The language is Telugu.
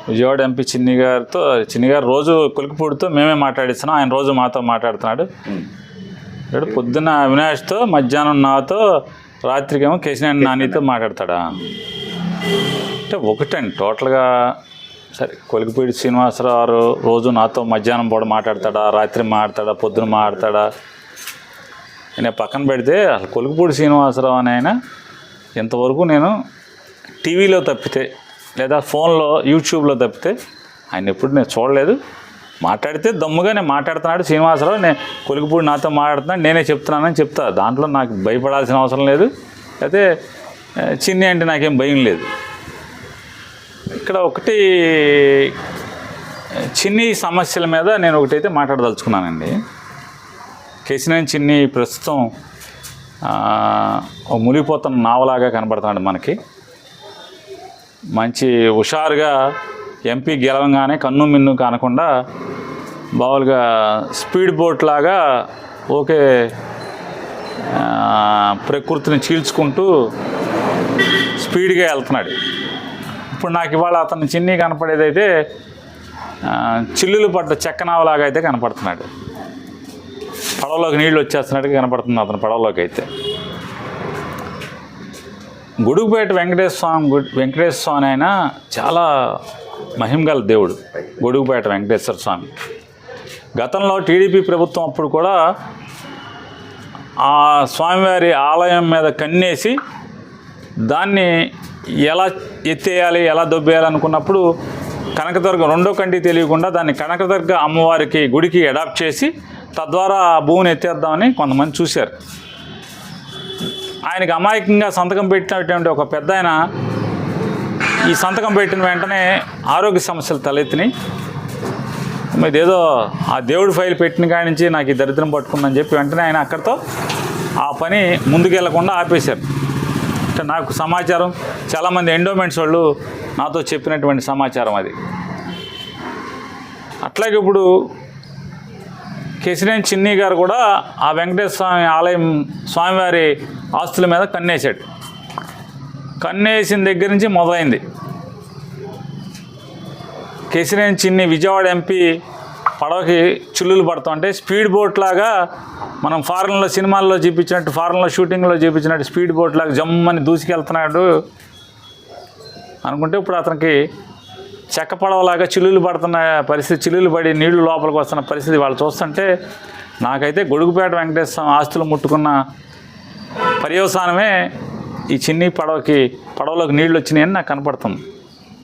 విజయవాడ ఎంపీ చిన్ని గారు రోజు కొలికిపూడితో మేమే మాట్లాడిస్తున్నాం, ఆయన రోజు మాతో మాట్లాడుతున్నాడు. ఇక్కడ పొద్దున్న అవినాష్తో, మధ్యాహ్నం నాతో, రాత్రికేమో కేశినేని నానితో మాట్లాడతాడా అంటే ఒకటండి టోటల్గా. సరే, కొలికిపూడి శ్రీనివాసరావు రోజు నాతో మధ్యాహ్నం పూట మాట్లాడతాడా, రాత్రి మాట్లాడతాడా, పొద్దున మాట్లాడతాడా నేను పక్కన పెడితే, అసలు కొలికిపూడి శ్రీనివాసరావు అని ఆయన ఇంతవరకు నేను టీవీలో తప్పితే లేదా ఫోన్లో యూట్యూబ్లో తప్పితే ఆయన ఎప్పుడు నేను చూడలేదు. మాట్లాడితే దమ్ముగా నేను మాట్లాడుతున్నాడు శ్రీనివాసరావు, నేను కొలికిపూడి నాతో మాట్లాడుతున్నాడు, నేనే చెప్తున్నానని చెప్తా. దాంట్లో నాకు భయపడాల్సిన అవసరం లేదు, అయితే చిన్ని అంటే నాకేం భయం లేదు. ఇక్కడ ఒకటి చిన్ని సమస్యల మీద నేను ఒకటైతే మాట్లాడదలుచుకున్నానండి. కేశినేని చిన్ని ప్రస్తుతం మునిగిపోతున్న నావలాగా కనబడుతున్నాడు మనకి. మంచి హుషారుగా ఎంపీ గెలవంగానే కన్ను మిన్ను కానకుండా బావులుగా స్పీడ్ బోట్ లాగా ఓకే ప్రకృతిని చీల్చుకుంటూ స్పీడ్గా వెళ్తున్నాడు. ఇప్పుడు నాకు ఇవాళ అతను చిన్ని కనపడేదైతే చిల్లులు పడ్డ చెక్కనావలాగా అయితే కనపడుతున్నాడు. పడవలోకి నీళ్ళు వచ్చేస్తున్నట్టుగా కనపడుతుంది అతను పడవలోకి అయితే. గొడుగుపేట వెంకటేశ్వర స్వామి అయినా చాలా మహిమగల దేవుడు గొడుగుపేట వెంకటేశ్వర స్వామి. గతంలో టీడీపీ ప్రభుత్వం అప్పుడు కూడా ఆ స్వామివారి ఆలయం మీద కన్నేసి దాన్ని ఎలా ఎత్తేయాలి, ఎలా దొబ్బేయాలి అనుకున్నప్పుడు కనకదుర్గ రెండో కంటి తెలియకుండా దాన్ని కనకదుర్గ అమ్మవారికి గుడికి అడాప్ట్ చేసి తద్వారా ఆ భూమిని ఎత్తేద్దామని కొంతమంది చూశారు. ఆయనకి అమాయకంగా సంతకం పెట్టినటువంటి ఒక పెద్ద ఆయన ఈ సంతకం పెట్టిన వెంటనే ఆరోగ్య సమస్యలు తలెత్తినాయి. ఇదేదో ఆ దేవుడి ఫైల్ పెట్టిన కాడి నుంచి నాకు ఈ దరిద్రం పట్టుకుందని చెప్పి వెంటనే ఆయన అక్కడితో ఆ పని ముందుకెళ్లకుండా ఆపేశారు. అంటే నాకు సమాచారం, చాలామంది ఎండోమెంట్స్ వాళ్ళు నాతో చెప్పినటువంటి సమాచారం అది. అట్లాగే ఇప్పుడు కేశినేని చిన్ని గారు కూడా ఆ వెంకటేశ్వర స్వామి ఆలయం స్వామివారి ఆస్తుల మీద కన్నేశాడు. కన్నేసిన దగ్గర నుంచి మొదలైంది. కేశినేని చిన్ని విజయవాడ ఎంపీ పడవకి చిల్లులు పడుతుంటే స్పీడ్ బోట్ లాగా మనం ఫారెన్లో సినిమాల్లో చూపించినట్టు, ఫారెన్లో షూటింగ్లో చూపించినట్టు స్పీడ్ బోట్ లాగా జమ్మని దూసుకెళ్తున్నాడు అనుకుంటే ఇప్పుడు అతనికి చెక్క పడవలాగా చిల్లులు పడుతున్న పరిస్థితి, చిల్లులు పడి నీళ్లు లోపలికి వస్తున్న పరిస్థితి వాళ్ళు చూస్తుంటే నాకైతే గొడుగుపేట వెంకటేశ్వర ఆస్తులు ముట్టుకున్న పర్యవసానమే ఈ చిన్ని పడవలోకి నీళ్ళు వచ్చినాయని నాకు కనపడుతుంది.